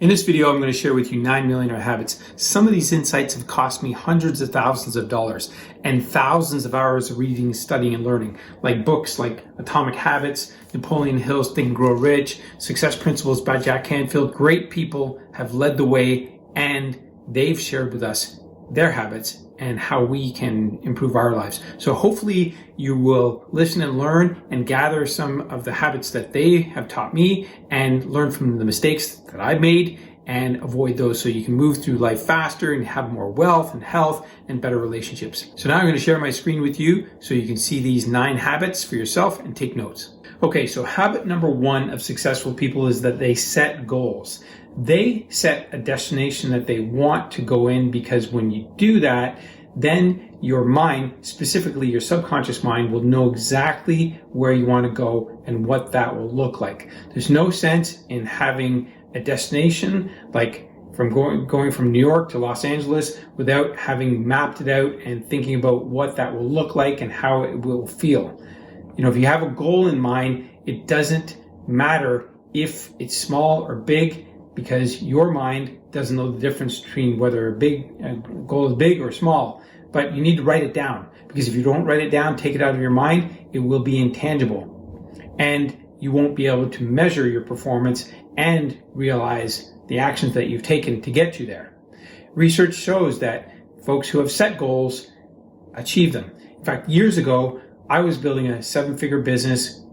In this video, I'm going to share with you 9 millionaire habits. Some of these insights have cost me hundreds of thousands of dollars and thousands of hours of reading, studying, and learning, like books like Atomic Habits, Napoleon Hill's Think and Grow Rich, Success Principles by Jack Canfield. Great people have led the way, and they've shared with us their habits and how we can improve our lives. So hopefully you will listen and learn and gather some of the habits that they have taught me and learn from the mistakes that I've made and avoid those so you can move through life faster and have more wealth and health and better relationships. So now I'm going to share my screen with you so you can see these 9 habits for yourself and take notes. Okay, so habit number 1 of successful people is that they set goals. They set a destination that they want to go in, because when you do that, then your mind, specifically your subconscious mind, will know exactly where you want to go and what that will look like. There's no sense in having a destination like from going from New York to Los Angeles without having mapped it out and thinking about what that will look like and how it will feel. If you have a goal in mind, it doesn't matter if it's small or big, because your mind doesn't know the difference between whether a goal is big or small. But you need to write it down, because if you don't write it down, take it out of your mind, it will be intangible. And you won't be able to measure your performance and realize the actions that you've taken to get you there. Research shows that folks who have set goals achieve them. In fact, years ago, I was building a 7-figure business,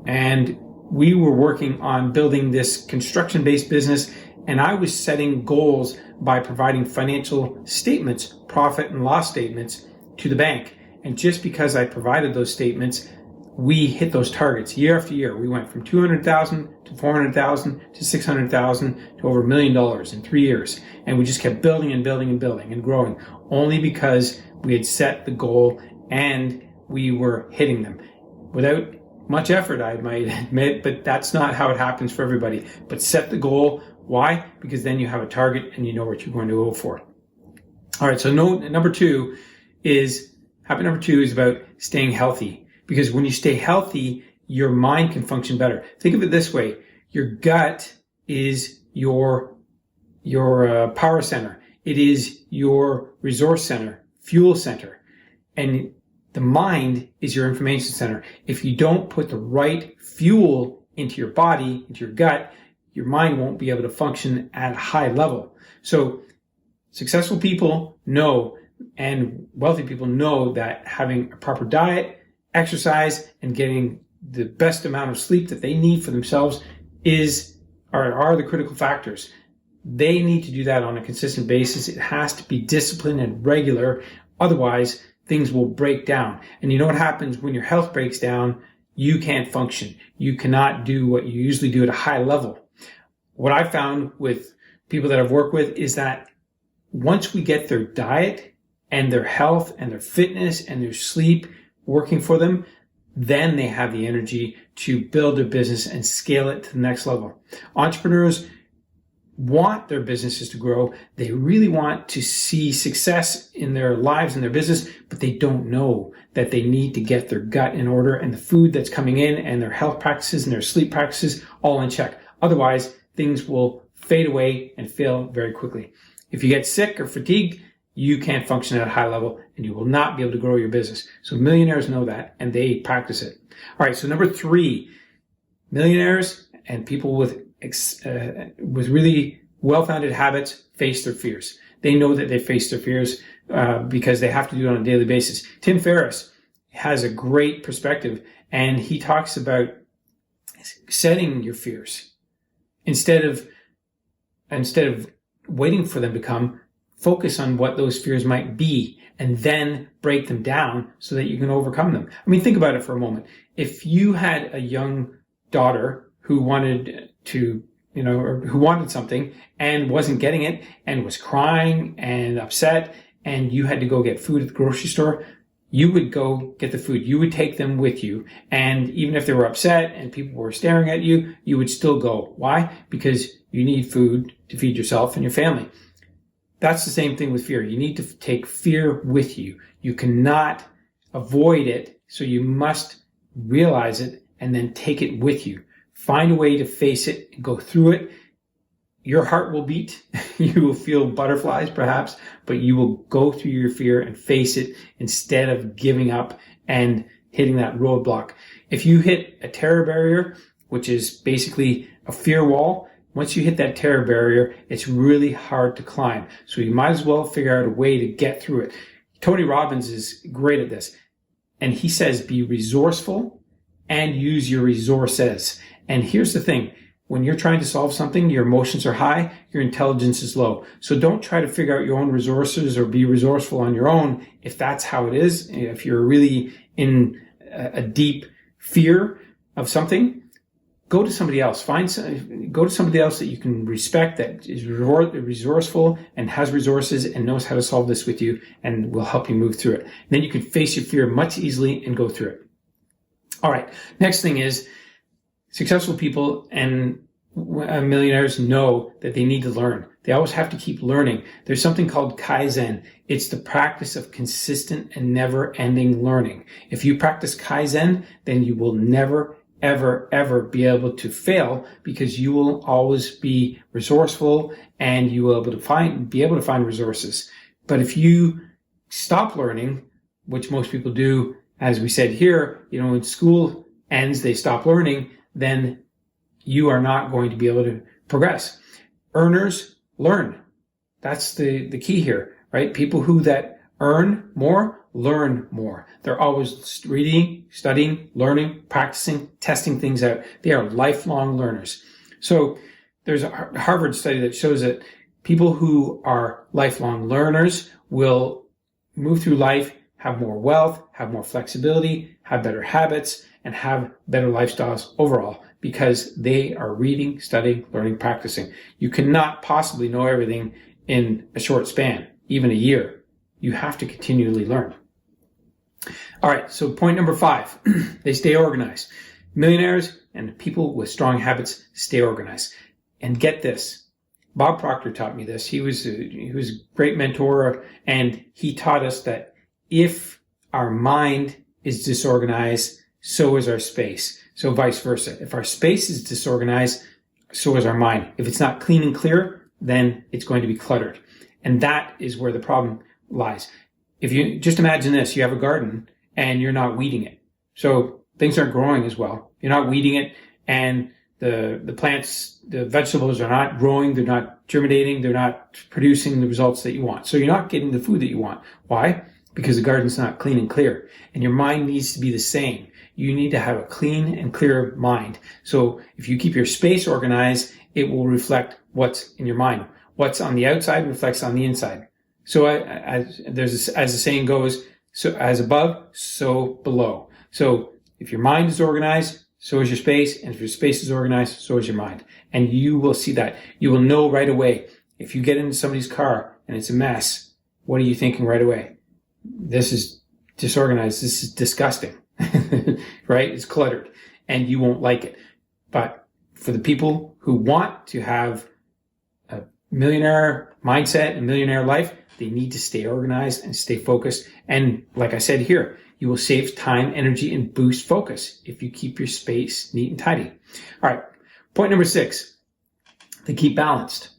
and we were working on building this construction-based business, and I was setting goals by providing financial statements, profit and loss statements, to the bank. And just because I provided those statements, we hit those targets year after year. We went from $200,000 to $400,000 to $600,000 to over $1 million in 3 years. And we just kept building and building and building and growing, only because we had set the goal and we were hitting them without much effort, I might admit, but that's not how it happens for everybody. But set the goal. Why? Because then you have a target and you know what you're going to go for. All right, so habit number 2 is about staying healthy. Because when you stay healthy, your mind can function better. Think of it this way. Your gut is your power center. It is your resource center, fuel center. And the mind is your information center. If you don't put the right fuel into your body, into your gut, your mind won't be able to function at a high level. So successful people know, and wealthy people know, that having a proper diet, exercise, and getting the best amount of sleep that they need for themselves are the critical factors. They need to do that on a consistent basis. It has to be disciplined and regular. Otherwise, things will break down. And you know what happens when your health breaks down? You can't function. You cannot do what you usually do at a high level. What I found with people that I've worked with is that once we get their diet and their health and their fitness and their sleep working for them, then they have the energy to build their business and scale it to the next level. Entrepreneurs want their businesses to grow. They really want to see success in their lives and their business, but they don't know that they need to get their gut in order and the food that's coming in and their health practices and their sleep practices all in check. Otherwise, things will fade away and fail very quickly. If you get sick or fatigued, you can't function at a high level and you will not be able to grow your business. So millionaires know that and they practice it. All right, so number 3, millionaires and people with really well-founded habits face their fears. They know that they face their fears because they have to do it on a daily basis. Tim Ferriss has a great perspective, and he talks about setting your fears instead of waiting for them to come. Focus on what those fears might be and then break them down so that you can overcome them. I mean, think about it for a moment. If you had a young daughter who wanted who wanted something and wasn't getting it and was crying and upset, and you had to go get food at the grocery store, you would go get the food. You would take them with you. And even if they were upset and people were staring at you, you would still go. Why? Because you need food to feed yourself and your family. That's the same thing with fear. You need to take fear with you. You cannot avoid it, so you must realize it and then take it with you. Find a way to face it and go through it. your heart will beat, you will feel butterflies perhaps, but you will go through your fear and face it instead of giving up and hitting that roadblock. If you hit a terror barrier, which is basically a fear wall, once you hit that terror barrier, it's really hard to climb. So you might as well figure out a way to get through it. Tony Robbins is great at this. And he says, be resourceful and use your resources. And here's the thing. When you're trying to solve something, your emotions are high, your intelligence is low. So don't try to figure out your own resources or be resourceful on your own if that's how it is. If you're really in a deep fear of something, go to somebody else. Go to somebody else that you can respect, that is resourceful and has resources and knows how to solve this with you and will help you move through it. And then you can face your fear much easily and go through it. All right. Next thing is successful people and millionaires know that they need to learn. They always have to keep learning. There's something called Kaizen. It's the practice of consistent and never-ending learning. If you practice Kaizen, then you will never, ever be able to fail because you will always be resourceful and you will be able to find resources. But if you stop learning, which most people do, as we said here, when school ends, they stop learning, then you are not going to be able to progress. Earners learn. That's the key here, right? People that earn more, learn more. They're always reading, studying, learning, practicing, testing things out. They are lifelong learners. So there's a Harvard study that shows that people who are lifelong learners will move through life, have more wealth, have more flexibility, have better habits, and have better lifestyles overall because they are reading, studying, learning, practicing. You cannot possibly know everything in a short span, even a year. You have to continually learn. All right, so point number 5, they stay organized. Millionaires and people with strong habits stay organized. And get this, Bob Proctor taught me this. He was a great mentor, and he taught us that if our mind is disorganized, so is our space. So vice versa. If our space is disorganized, so is our mind. If it's not clean and clear, then it's going to be cluttered. And that is where the problem lies. If you just imagine this, you have a garden and you're not weeding it. So things aren't growing as well. You're not weeding it, and the plants, the vegetables are not growing, they're not germinating, they're not producing the results that you want. So you're not getting the food that you want. Why? Because the garden's not clean and clear. And your mind needs to be the same. You need to have a clean and clear mind. So if you keep your space organized, it will reflect what's in your mind. What's on the outside reflects on the inside. So as the saying goes, so as above, so below. So if your mind is organized, so is your space. And if your space is organized, so is your mind. And you will see that. You will know right away. If you get into somebody's car and it's a mess, what are you thinking right away? This is disorganized. This is disgusting, right? It's cluttered and you won't like it. But for the people who want to have a millionaire mindset and millionaire life, they need to stay organized and stay focused. And like I said here, you will save time, energy, and boost focus if you keep your space neat and tidy. All right. Point number 6, they keep balanced.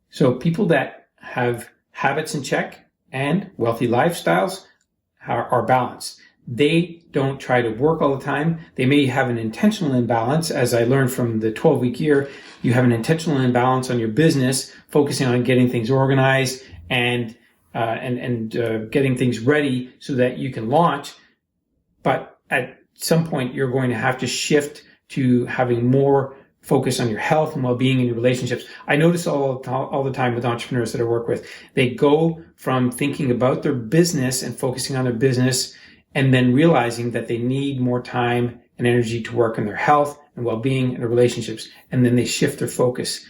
So people that have habits in check and wealthy lifestyles are balanced. They don't try to work all the time. They may have an intentional imbalance. As I learned from the 12-week year, you have an intentional imbalance on your business, focusing on getting things organized and getting things ready so that you can launch. But at some point, you're going to have to shift to having more focus on your health and well-being and your relationships. I notice all the time with entrepreneurs that I work with, they go from thinking about their business and focusing on their business and then realizing that they need more time and energy to work on their health and well-being and their relationships. And then they shift their focus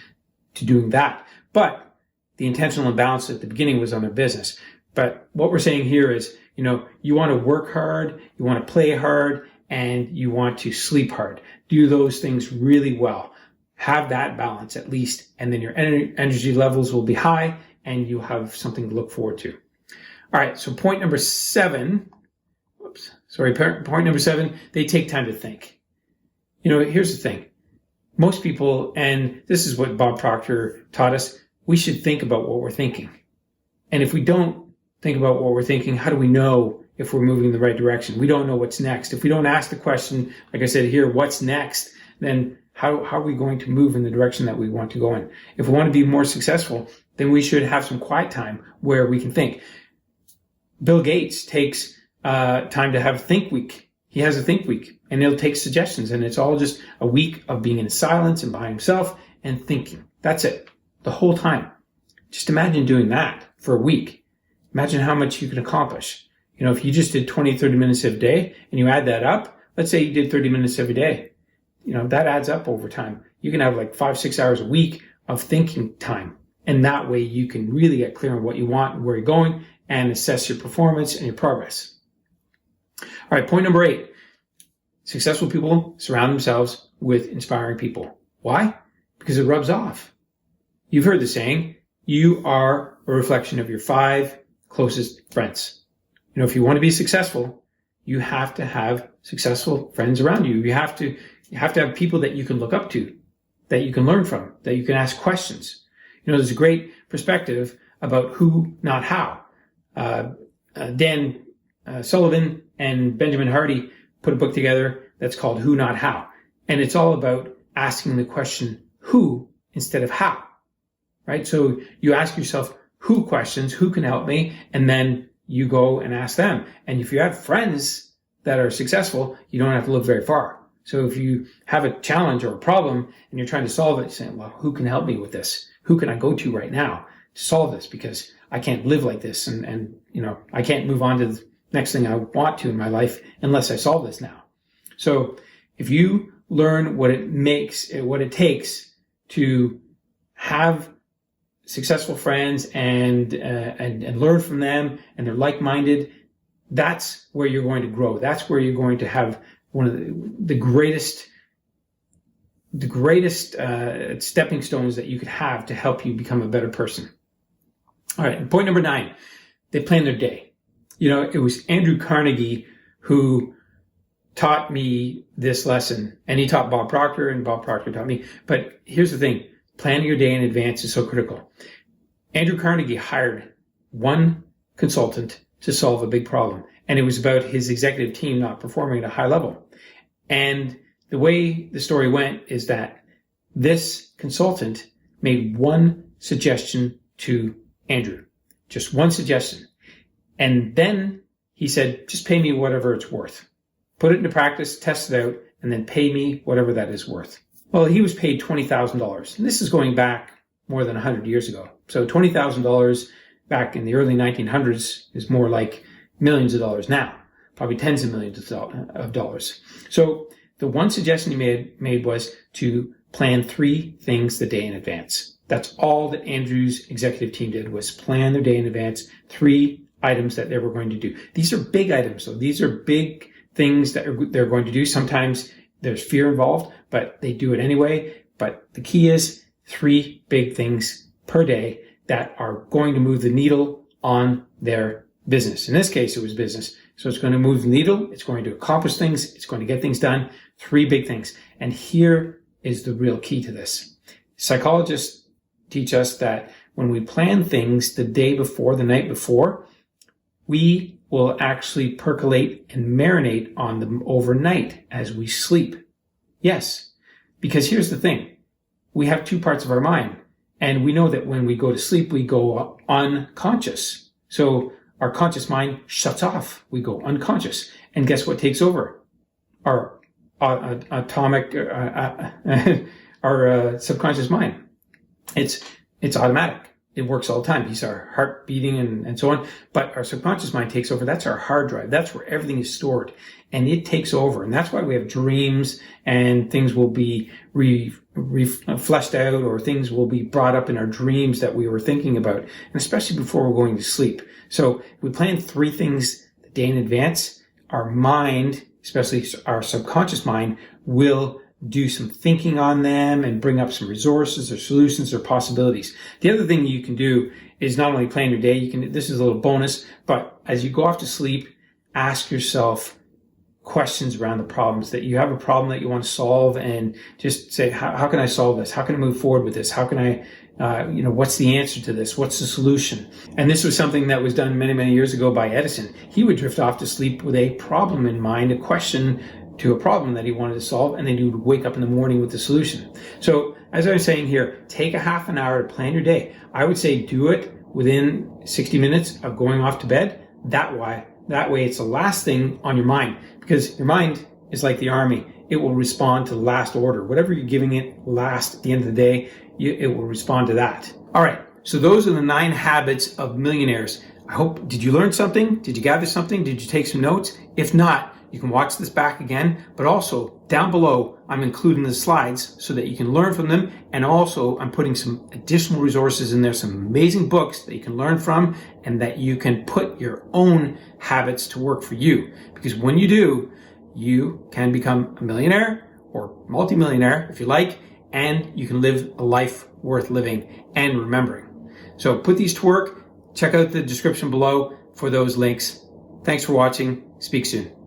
to doing that. But the intentional imbalance at the beginning was on their business. But what we're saying here is, you want to work hard, you want to play hard, and you want to sleep hard. Do those things really well. Have that balance at least, and then your energy levels will be high, and you'll have something to look forward to. All right, so point number 7, point number 7, they take time to think. Here's the thing. most people, and this is what Bob Proctor taught us, we should think about what we're thinking. And if we don't think about what we're thinking, how do we know if we're moving in the right direction? We don't know what's next. If we don't ask the question, like I said here, what's next, then how are we going to move in the direction that we want to go in? If we want to be more successful, then we should have some quiet time where we can think. Bill Gates takes time to have Think Week. He has a Think Week, and he'll take suggestions, and it's all just a week of being in silence and by himself and thinking. That's it, the whole time. Just imagine doing that for a week. Imagine how much you can accomplish. You know, if you just did 20, 30 minutes a day and you add that up, let's say you did 30 minutes every day, you know, that adds up over time. You can have like 5-6 hours a week of thinking time. And that way you can really get clear on what you want and where you're going and assess your performance and your progress. All right, point number 8. Successful people surround themselves with inspiring people. Why? Because it rubs off. You've heard the saying, you are a reflection of your 5 closest friends. You know, if you want to be successful, you have to have successful friends around you. You have to have people that you can look up to, that you can learn from, that you can ask questions. You know, there's a great perspective about who, not how. Dan Sullivan and Benjamin Hardy put a book together that's called Who, Not How. And it's all about asking the question who instead of how, right? So you ask yourself who questions, who can help me? And then you go and ask them. And if you have friends that are successful, you don't have to look very far. So if you have a challenge or a problem and you're trying to solve it, you're saying, well, who can help me with this? Who can I go to right now to solve this? Because I can't live like this. And you know, I can't move on to the next thing I want to in my life unless I solve this now. So if you learn what it takes to have successful friends and learn from them, and they're like-minded, that's where you're going to grow. That's where you're going to have one of the greatest stepping stones that you could have to help you become a better person. All right, and point number 9, they plan their day. You know, it was Andrew Carnegie who taught me this lesson, and he taught Bob Proctor, and Bob Proctor taught me. But here's the thing, planning your day in advance is so critical. Andrew Carnegie hired one consultant to solve a big problem, and it was about his executive team not performing at a high level. And the way the story went is that this consultant made one suggestion to Andrew, just one suggestion. And then he said, just pay me whatever it's worth. Put it into practice, test it out, and then pay me whatever that is worth. Well, he was paid $20,000. And this is going back more than 100 years ago. So $20,000 back in the early 1900s is more like millions of dollars now, probably tens of millions of dollars. So the one suggestion he made was to plan 3 things the day in advance. That's all that Andrew's executive team did, was plan their day in advance, 3 items that they were going to do. These are big items, so these are big things that they're going to do. Sometimes there's fear involved, but they do it anyway. But the key is 3 big things per day that are going to move the needle on their business. In this case, it was business. So it's going to move the needle. It's going to accomplish things. It's going to get things done. 3 big things. And here is the real key to this. Psychologists teach us that when we plan things the day before, the night before, we will actually percolate and marinate on them overnight as we sleep. Yes, because here's the thing. We have 2 parts of our mind, and we know that when we go to sleep, we go unconscious. So our conscious mind shuts off. We go unconscious. And guess what takes over? Our subconscious mind. It's automatic. It works all the time. It's our heart beating and so on. But our subconscious mind takes over. That's our hard drive. That's where everything is stored. And it takes over. And that's why we have dreams, and things will be fleshed out, or things will be brought up in our dreams that we were thinking about, and especially before we're going to sleep. So if we plan 3 things the day in advance, our mind, especially our subconscious mind, will do some thinking on them and bring up some resources or solutions or possibilities. The other thing you can do is not only plan your day, this is a little bonus, but as you go off to sleep, ask yourself questions around the problems, that you have a problem that you want to solve, and just say, how can I solve this? How can I move forward with this? How can I, what's the answer to this? What's the solution? And this was something that was done many, many years ago by Edison. He would drift off to sleep with a problem in mind, a question to a problem that he wanted to solve, and then he would wake up in the morning with the solution. So as I was saying here, take a half an hour to plan your day. I would say do it within 60 minutes of going off to bed. That way it's the last thing on your mind, because your mind is like the army. It will respond to the last order. Whatever you're giving it last at the end of the day, it will respond to that. All right. So those are the 9 habits of millionaires. Did you learn something? Did you gather something? Did you take some notes? If not, you can watch this back again, but also down below, I'm including the slides so that you can learn from them. And also I'm putting some additional resources in there, some amazing books that you can learn from and that you can put your own habits to work for you. Because when you do, you can become a millionaire or multimillionaire if you like, and you can live a life worth living and remembering. So put these to work. Check out the description below for those links. Thanks for watching. Speak soon.